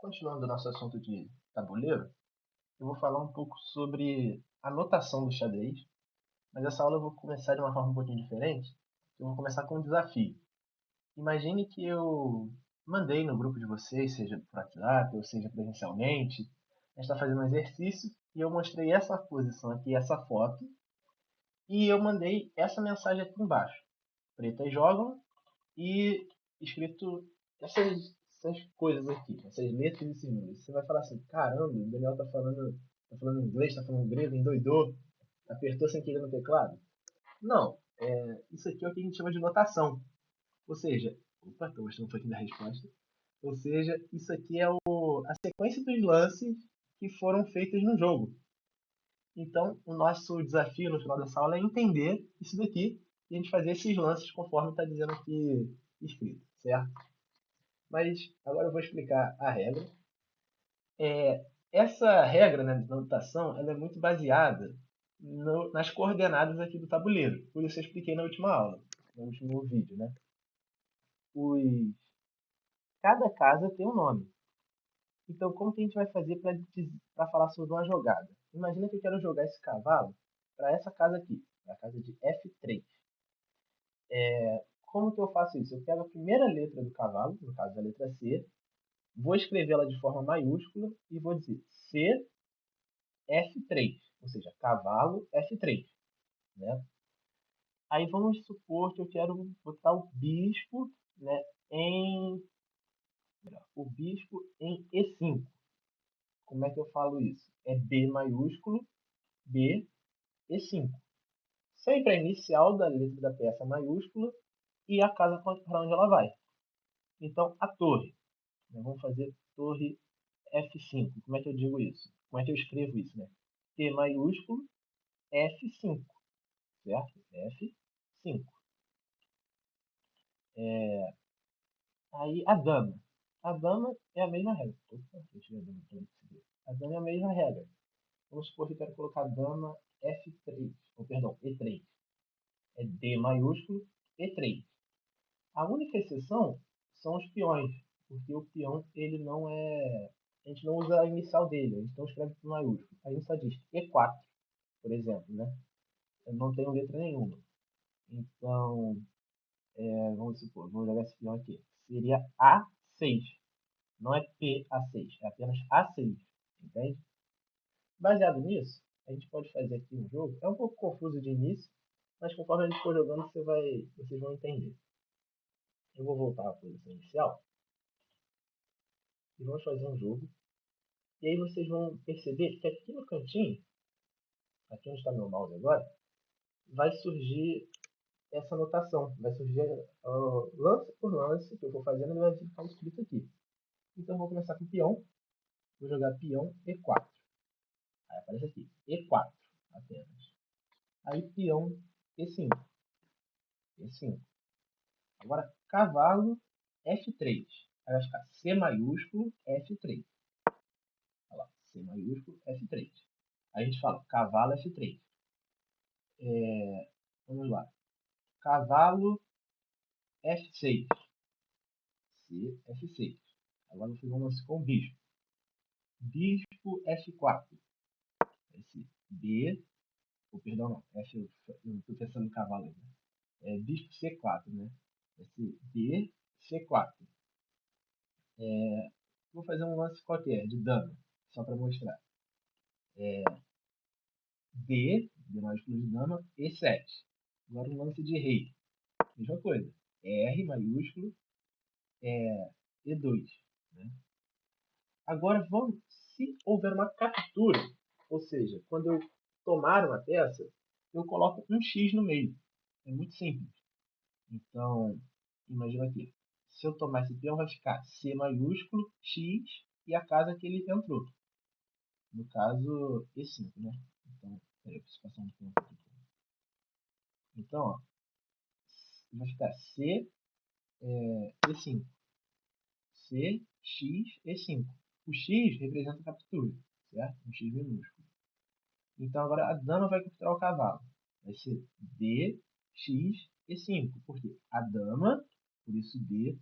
Continuando o nosso assunto de tabuleiro, eu vou falar um pouco sobre a notação do xadrez, mas essa aula eu vou começar de uma forma um pouquinho diferente. Eu vou começar com um desafio. Imagine que eu mandei no grupo de vocês, seja por WhatsApp ou seja presencialmente, a gente está fazendo um exercício e eu mostrei essa posição aqui, essa foto, e eu mandei essa mensagem aqui embaixo. Pretas jogam e escrito essas coisas aqui, essas letras e esses números. Você vai falar assim, caramba, o Daniel tá falando inglês, tá falando grego, endoidou, apertou sem querer no teclado? Não, isso aqui é o que a gente chama de notação. Ou seja, opa, estou mostrando um pouquinho da resposta. Ou seja, isso aqui é a sequência dos lances que foram feitos no jogo. Então, o nosso desafio no final dessa aula é entender isso daqui e a gente fazer esses lances conforme está dizendo aqui escrito, certo? Mas agora eu vou explicar a regra. Essa regra, né, de notação ela é muito baseada nas coordenadas aqui do tabuleiro. Por isso eu expliquei na última aula, no último vídeo. Né? Cada casa tem um nome. Então, como que a gente vai fazer para falar sobre uma jogada? Imagina que eu quero jogar esse cavalo para essa casa aqui, a casa de F3. Como que eu faço isso? Eu pego a primeira letra do cavalo, no caso a letra C, vou escrevê-la de forma maiúscula e vou dizer C F3, ou seja, cavalo F3. Né? Aí vamos supor que eu quero botar né, em, o bispo em E5. Como é que eu falo isso? É B maiúsculo, B, E5. Sempre a inicial da letra da peça maiúscula e a casa para onde ela vai. Então, a torre. Né? Vamos fazer torre F5. Como é que eu digo isso? Como é que eu escrevo isso? Né? T maiúsculo, F5. Certo? F5. Aí a dama. A dama é a mesma regra. Opa, deixa eu ver a dama. A dama é a mesma regra. Vamos supor que eu quero colocar dama F3. Ou, perdão, E3. É D maiúsculo, E3. A única exceção são os peões. Porque o peão, ele não é... A gente não usa a inicial dele. A gente não escreve com maiúsculo. A gente só diz E4, por exemplo. Né? Eu não tenho letra nenhuma. Então, vamos supor, vamos jogar esse peão aqui. Seria A6. Não é PA6, é apenas A6. Entende? Baseado nisso, a gente pode fazer aqui um jogo. É um pouco confuso de início, mas conforme a gente for jogando, vocês vão entender. Eu vou voltar à posição inicial e vamos fazer um jogo. E aí vocês vão perceber que aqui no cantinho, aqui onde está meu mouse agora, vai surgir essa anotação. Vai surgir lance por lance que eu vou fazendo e vai ficar escrito aqui. Então eu vou começar com peão. Vou jogar peão E4. Aí aparece aqui, E4 apenas. Aí peão E5. E5. Agora cavalo F3. Aí vai ficar C maiúsculo F3. Olha lá, C maiúsculo F3. Aí a gente fala cavalo F3. Vamos lá. Cavalo F6. C F6. Agora vou fazer um lance com bispo. Bispo F4. Esse B. Oh, perdão, não. F, eu estou pensando no cavalo aí. Bispo C4, né? Esse B, C4. Vou fazer um lance qualquer, de dama, só para mostrar. D maiúsculo de dama, E7. Agora um lance de rei. Mesma coisa. R maiúsculo, E2. Né? Agora, se houver uma captura, ou seja, quando eu tomar uma peça, eu coloco um X no meio. É muito simples. Então, imagina aqui. Se eu tomar esse peão, vai ficar C maiúsculo, X e a casa que ele entrou. No caso, E5, né? Então, peraí, eu preciso passar um tempo aqui. Então, ó, vai ficar C, E5. C, X, E5. O X representa a captura, certo? Um X minúsculo. Então, agora a dama vai capturar o cavalo. Vai ser D, X, E5. Por quê? A dama, por isso D,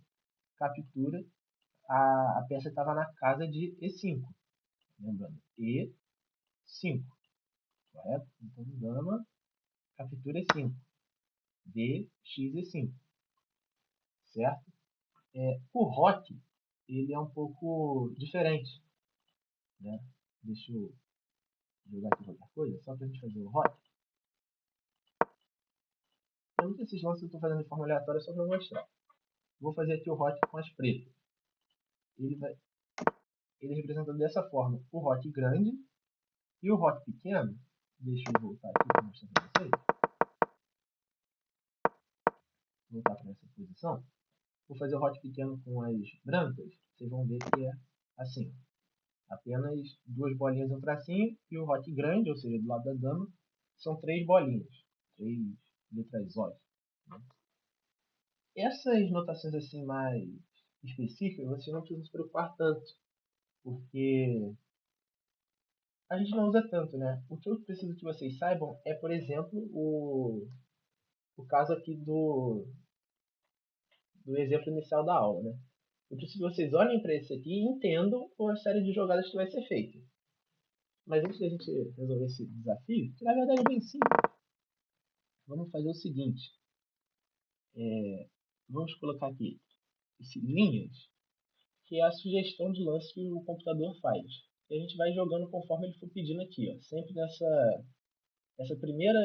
captura a peça estava na casa de E5. Lembrando, E5, correto? Então, dama, captura E5. DX E5, certo? O rock, ele é um pouco diferente, né? Deixa eu jogar aqui outra coisa, só para a gente fazer o rock. Eu não sei se esses lances eu estou fazendo de forma aleatória, só para mostrar. Vou fazer aqui o rock com as pretas. Ele representa dessa forma o rock grande e o rock pequeno. Deixa eu voltar aqui para mostrar para vocês. Voltar para essa posição. Vou fazer o rock pequeno com as brancas. Vocês vão ver que é assim. Apenas duas bolinhas e um tracinho. E o rock grande, ou seja, do lado da dama, são 3 bolinhas. 3 letras O. Né? Essas notações assim mais específicas, vocês não precisam se preocupar tanto. Porque a gente não usa tanto, né? O que eu preciso que vocês saibam é, por exemplo, o caso aqui do exemplo inicial da aula, né? Eu preciso que vocês olhem para esse aqui e entendam a série de jogadas que vai ser feita. Mas antes da gente resolver esse desafio, que na verdade é bem simples, vamos fazer o seguinte. Vamos colocar aqui linhas, que é a sugestão de lance que o computador faz. E a gente vai jogando conforme ele for pedindo aqui, ó. Sempre esse primeiro,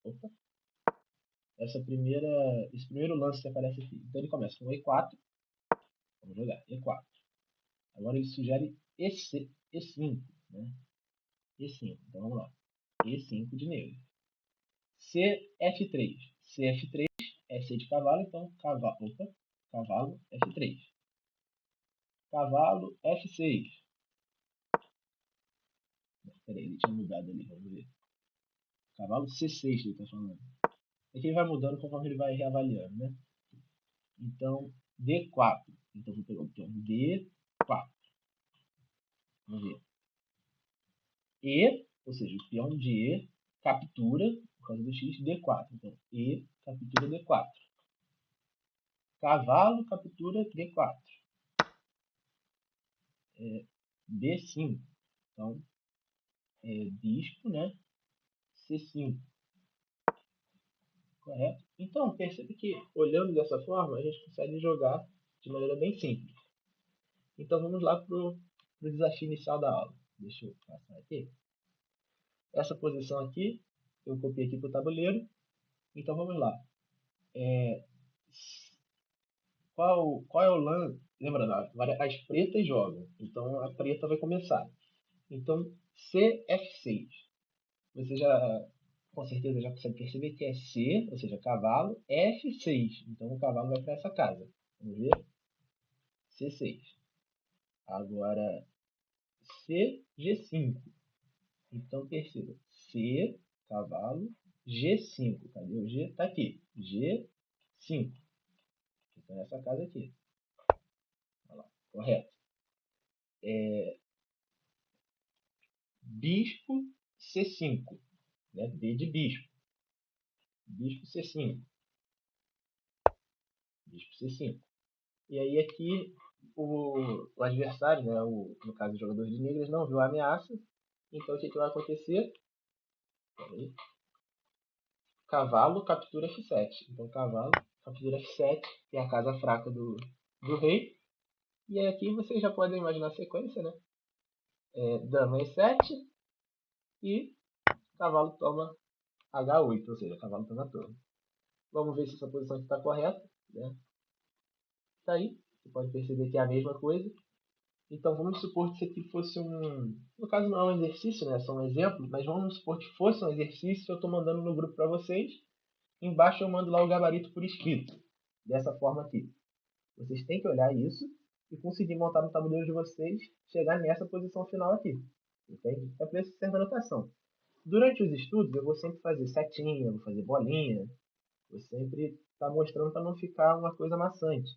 opa, esse primeiro lance que aparece aqui. Então ele começa com E4, vamos jogar, E4. Agora ele sugere E5, né? E5, então vamos lá. E5 de negro. CF3. CF3 é C de cavalo, então cavalo F3. Cavalo F6. Peraí, ele tinha mudado ali, vamos ver. Cavalo C6 ele está falando. Aqui ele vai mudando conforme ele vai reavaliando, né? Então, D4. Então vou pegar o peão D4. Vamos ver. E, ou seja, o peão de E captura, por causa do X, D4. Então, E captura D4. Cavalo captura D4. D5. Então, bispo, né? C5. Correto? Então, percebe que, olhando dessa forma, a gente consegue jogar de maneira bem simples. Então, vamos lá para o desafio inicial da aula. Deixa eu passar aqui. Essa posição aqui, eu copiei aqui para o tabuleiro. Então, vamos lá. Qual é o lance? Lembrando, as pretas jogam. Então, a preta vai começar. Então, CF6. Você já, com certeza, já consegue perceber que é C, ou seja, cavalo, F6. Então, o cavalo vai para essa casa. Vamos ver? C6. Agora, CG5. Então, perceba. C, cavalo, G5. Cadê o G? Está aqui. G5. Então, essa casa aqui. Olha lá. Correto. Bispo C5. Né? B de bispo. Bispo C5. Bispo C5. E aí aqui o adversário, né, no caso o jogador de negras, não viu a ameaça. Então o que vai acontecer? Cavalo captura F7. Então cavalo captura F7, que é a casa fraca do rei. E aí aqui vocês já podem imaginar a sequência, né? Dama E7 e cavalo toma H8, ou seja, cavalo toma torre. Vamos ver se essa posição está correta. Né? Tá aí, você pode perceber que é a mesma coisa. Então vamos supor que isso aqui fosse no caso não é um exercício, né? É só um exemplo, mas vamos supor que fosse um exercício que eu estou mandando no grupo para vocês. Embaixo eu mando lá o gabarito por escrito, dessa forma aqui. Vocês têm que olhar isso e conseguir montar no tabuleiro de vocês, chegar nessa posição final aqui. Entende? É para isso que serve a anotação. Durante os estudos eu vou sempre fazer setinha, vou fazer bolinha, vou sempre estar mostrando para não ficar uma coisa maçante.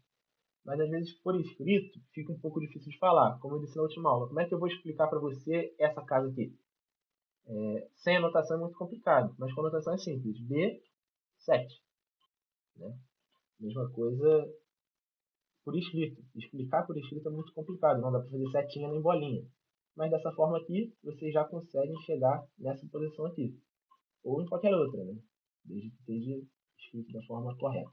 Mas às vezes por escrito fica um pouco difícil de falar, como eu disse na última aula. Como é que eu vou explicar para você essa casa aqui? Sem anotação é muito complicado, mas com anotação é simples. B7. Né? Mesma coisa por escrito. Explicar por escrito é muito complicado, não dá para fazer setinha nem bolinha. Mas dessa forma aqui, vocês já conseguem chegar nessa posição aqui. Ou em qualquer outra, né? Desde que esteja escrito da forma correta.